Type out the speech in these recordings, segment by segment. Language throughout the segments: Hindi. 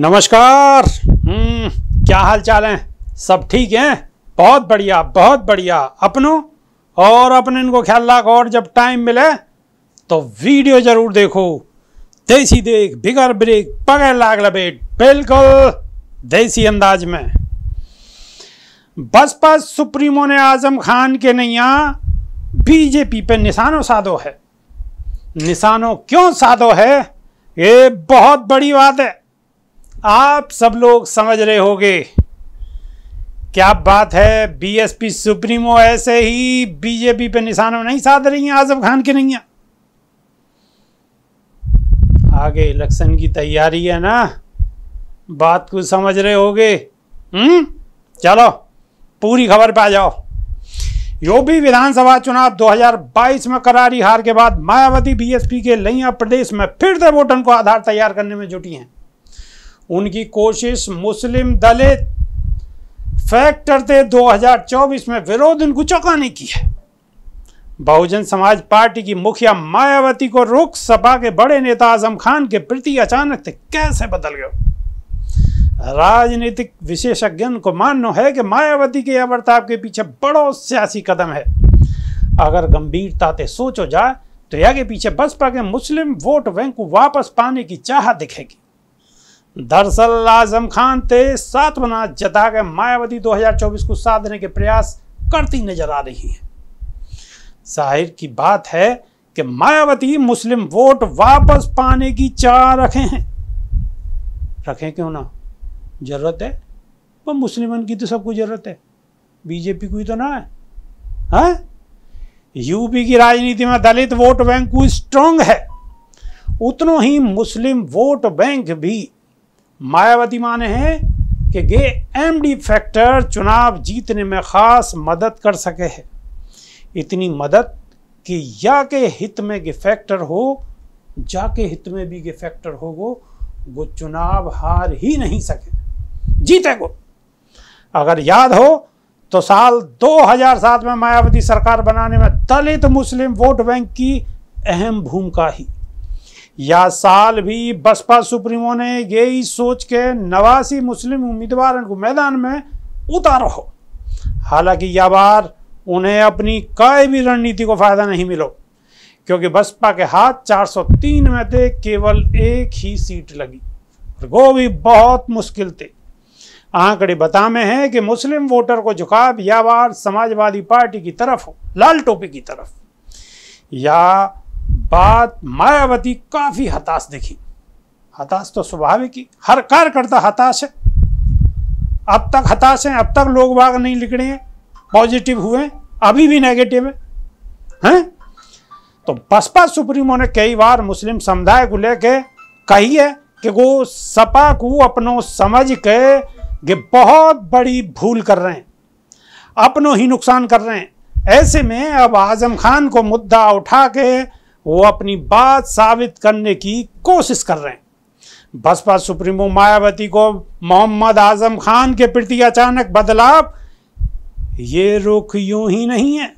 नमस्कार। क्या हाल चाल है? सब ठीक हैं? बहुत बढ़िया बहुत बढ़िया। अपनों और अपने इनको ख्याल रख, और जब टाइम मिले तो वीडियो जरूर देखो। देसी देख बिगर ब्रेक पकड़ लाग लपेट, बिल्कुल देसी अंदाज में। बसपा सुप्रीमो ने आजम खान के नैया बीजेपी पे निशानो साधो है। निशानो क्यों साधो है, ये बहुत बड़ी बात है। आप सब लोग समझ रहे होंगे क्या बात है। बीएसपी सुप्रीमो ऐसे ही बीजेपी पे निशाना नहीं साध रही हैं आजम खान की नहीं है। आगे इलेक्शन की तैयारी है ना, बात को समझ रहे होंगे। चलो पूरी खबर पे आ जाओ। यूपी विधानसभा चुनाव 2022 में करारी हार के बाद मायावती बीएसपी के लिया प्रदेश में फिर से वोटन को आधार तैयार करने में जुटी हैं। उनकी कोशिश मुस्लिम दलित फैक्टर थे 2024 में विरोध इनको चौंकाने की है। बहुजन समाज पार्टी की मुखिया मायावती को रुख सपा के बड़े नेता आजम खान के प्रति अचानक से कैसे बदल गए। राजनीतिक विशेषज्ञों को मानना है कि मायावती के यह बर्ताव के पीछे बड़ा सियासी कदम है। अगर गंभीरता से सोचो जाए तो यह के पीछे बसपा के मुस्लिम वोट बैंक को वापस पाने की चाहत दिखेगी। दरअसल आजम खान ते सातवना जता के मायावती 2024 को साधने के प्रयास करती नजर आ रही है। जाहिर की बात है कि मायावती मुस्लिम वोट वापस पाने की चाह रखें क्यों ना, जरूरत है। पर मुस्लिमन की तो सबको जरूरत है, बीजेपी को ही तो ना है। हाँ? यूपी की राजनीति में दलित वोट बैंक स्ट्रांग है, उतनो ही मुस्लिम वोट बैंक भी मायावती माने हैं कि गे एमडी फैक्टर चुनाव जीतने में खास मदद कर सके है। इतनी मदद कि या के हित में गे फैक्टर हो, जाके हित में भी गे फैक्टर हो वो चुनाव हार ही नहीं सके, जीते को। अगर याद हो तो साल 2007 में मायावती सरकार बनाने में दलित मुस्लिम वोट बैंक की अहम भूमिका ही। या साल भी बसपा सुप्रीमो ने यही सोच के 89 मुस्लिम उम्मीदवारों को मैदान में उतारा हो। हालांकि यह बार उन्हें अपनी कोई भी रणनीति को फायदा नहीं मिला, क्योंकि बसपा के हाथ 403 में थे, केवल एक ही सीट लगी, वो भी बहुत मुश्किल थे। आंकड़े बतामे हैं कि मुस्लिम वोटर को झुकाव या बार समाजवादी पार्टी की तरफ हो, लाल टोपी की तरफ। या बात मायावती काफी हताश दिखी। हताश तो स्वाभाविक ही, हर कार्यकर्ता हताश है। अब तक हताश है, अब तक लोग बाग नहीं लिखड़े हैं, पॉजिटिव हुए, अभी भी नेगेटिव हैं। तो बसपा सुप्रीमो ने कई बार मुस्लिम समुदाय को लेके कही है कि वो सपा को अपनों समझ के बहुत बड़ी भूल कर रहे हैं, अपनों ही नुकसान कर रहे हैं। ऐसे में अब आजम खान को मुद्दा उठा के वो अपनी बात साबित करने की कोशिश कर रहे हैं। बसपा सुप्रीमो मायावती को मोहम्मद आजम खान के प्रति अचानक बदलाव ये रुख यूं ही नहीं है।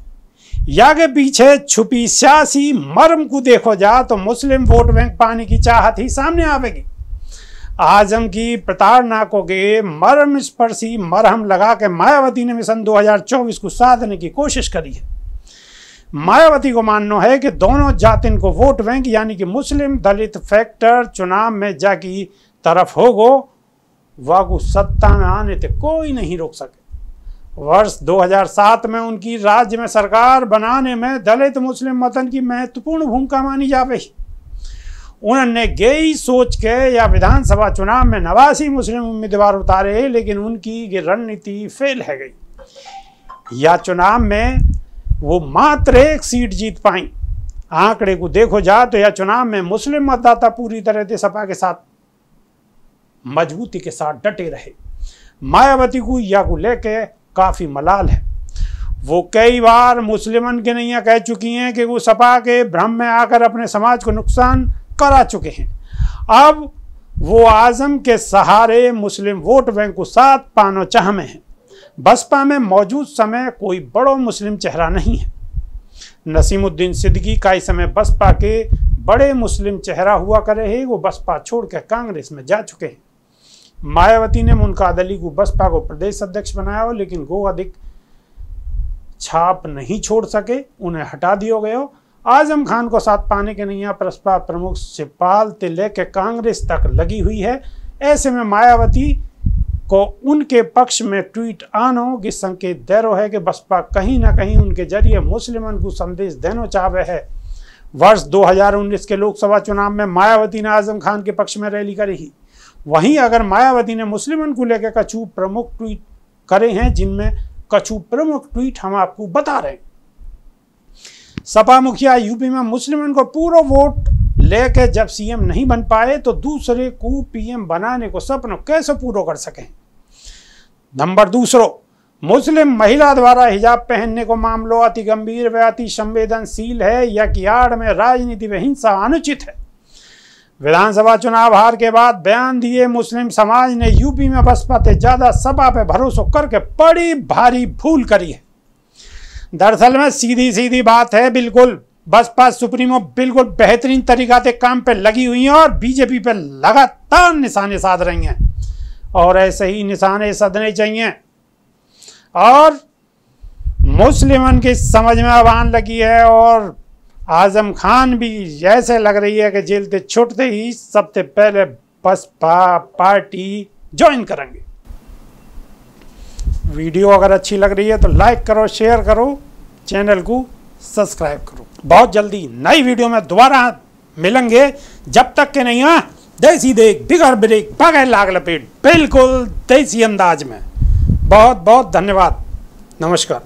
या के पीछे छुपी सियासी मर्म को देखो जा तो मुस्लिम वोट बैंक पाने की चाहत ही सामने आवेगी। आजम की प्रताड़ना को के मर्म स्पर्शी मरहम लगा के मायावती ने मिशन 2024 को साधने की कोशिश करी है। मायावती को मानना है कि दोनों जातिन को वोट बैंक यानी कि मुस्लिम दलित फैक्टर चुनाव में जाकी तरफ होगो, वागु सत्ता में आने ते कोई नहीं रोक सके। वर्ष 2007 में उनकी राज्य में सरकार बनाने में दलित मुस्लिम मतन की महत्वपूर्ण भूमिका मानी जावे। उन्होंने यही सोच के या विधानसभा चुनाव में 89 मुस्लिम उम्मीदवार उतारे, लेकिन उनकी रणनीति फेल है गई। या चुनाव में वो मात्र एक सीट जीत पाई। आंकड़े को देखो जा तो यह चुनाव में मुस्लिम मतदाता पूरी तरह से सपा के साथ मजबूती के साथ डटे रहे। मायावती को या को लेके काफी मलाल है। वो कई बार मुस्लिमन के नैया कह चुकी हैं कि वो सपा के भ्रम में आकर अपने समाज को नुकसान करा चुके हैं। अब वो आजम के सहारे मुस्लिम वोट बैंक को साथ पानो चाह में है। बसपा में मौजूद समय कोई बड़ो मुस्लिम चेहरा नहीं है। नसीमुद्दीन सिद्दीकी का इस समय बसपा के बड़े मुस्लिम चेहरा हुआ करे है, वो बसपा छोड़ के कांग्रेस में जा चुके हैं। मायावती ने मुनकाद अली को बसपा को प्रदेश अध्यक्ष बनाया हो, लेकिन वो अधिक छाप नहीं छोड़ सके, उन्हें हटा दिया गया हो। आजम खान को साथ पाने के नैया बसपा प्रमुख शिवपाल से लेकर कांग्रेस तक लगी हुई है। ऐसे में मायावती को उनके पक्ष में ट्वीट आनो की संकेत दे रहा है कि बसपा कहीं ना कहीं उनके जरिए मुस्लिमन को संदेश देना चाहे है। वर्ष 2019 के लोकसभा चुनाव में मायावती ने आजम खान के पक्ष में रैली करी ही। वहीं अगर मायावती ने मुस्लिमन को लेकर कछु प्रमुख ट्वीट करे हैं, जिनमें कछु प्रमुख ट्वीट हम आपको बता रहे हैं। सपा मुखिया यूपी में मुस्लिमन को पूरा वोट लेके जब सीएम नहीं बन पाए तो दूसरे को पीएम बनाने को सपना कैसे पूरा कर सकें। नंबर दूसरो, मुस्लिम महिला द्वारा हिजाब पहनने को मामला अति गंभीर व अति संवेदनशील है, या कि आड़ में राजनीति व हिंसा अनुचित है। विधानसभा चुनाव हार के बाद बयान दिए मुस्लिम समाज ने यूपी में बसपा से ज्यादा सपा पे भरोसा करके बड़ी भारी भूल करी है। दरअसल में सीधी सीधी बात है, बिल्कुल बसपा सुप्रीमो बिल्कुल बेहतरीन तरीका से काम पे लगी हुई हैं और बीजेपी पे लगातार निशाने साध रही हैं, और ऐसे ही निशाने साधने चाहिए। और मुस्लिमन की समझ में अब आने लगी है, और आजम खान भी ऐसे लग रही है कि जेल से छूटते ही सबसे पहले बसपा पार्टी ज्वाइन करेंगे। वीडियो अगर अच्छी लग रही है तो लाइक करो, शेयर करो, चैनल को सब्सक्राइब करो। बहुत जल्दी नई वीडियो में दोबारा मिलेंगे। जब तक के नहीं देसी देख बिगड़ ब्रेक बगैर लाग लपेट, बिल्कुल देसी अंदाज में। बहुत बहुत धन्यवाद, नमस्कार।